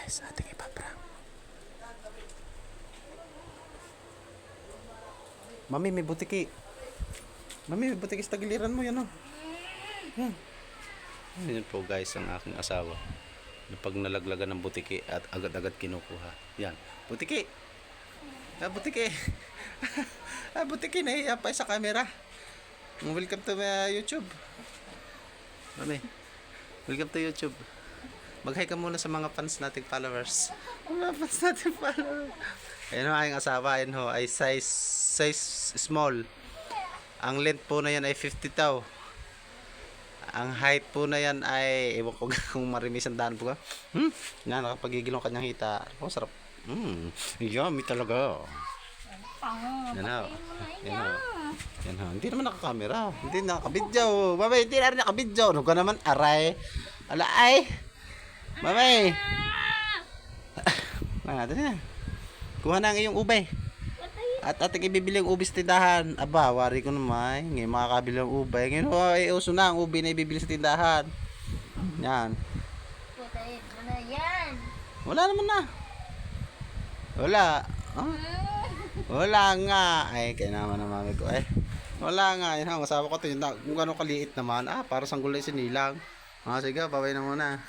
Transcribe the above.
guys, ating ipaprank. Mami, may butiki. Mami, may butiki sa tagiliran mo, yan o. Yan. Yan po guys, ang aking asawa. Pag nalaglagan ng butiki at agad-agad kinukuha. Yan, butiki. Ah, butiki. Ah, butiki, nahiya pa sa camera. Welcome to my YouTube. Mami, welcome to YouTube. Mag-hi ka muna sa mga fans nating followers. Mga fans nating followers. Ayun ho, aking asawa. Ayun ho, ay size small. Ang length po na yan ay 50 taw. Ang height po na yan ay, ewan ko kung marimis ang daan po ka. Nga, nakapagigil ang kanyang hita. Oh, sarap. Yummy talaga. Yan ho. Yan ho. Yan ho. Hindi naman nakakamera. Hindi nakabidyo. Babay, hindi na rin nakabidyo. Ano ka naman, aray. Ala ay. Babay. Ito na. Kuha na ang iyong ubay. At ating ibibili ang ubi sa tindahan. Aba, wari ko naman. Ngayon makakabili ang ubay. Ngayon, uso na ang ubi na ibibili sa tindahan. Yan. Wala naman na. Wala. Oh. Wala nga. Ay, kaya naman ang mami ko. Wala nga. Yan, masawa ko ito. Kung gano'ng kaliit naman. Para sanggol na sinilang. Sige, babay na muna.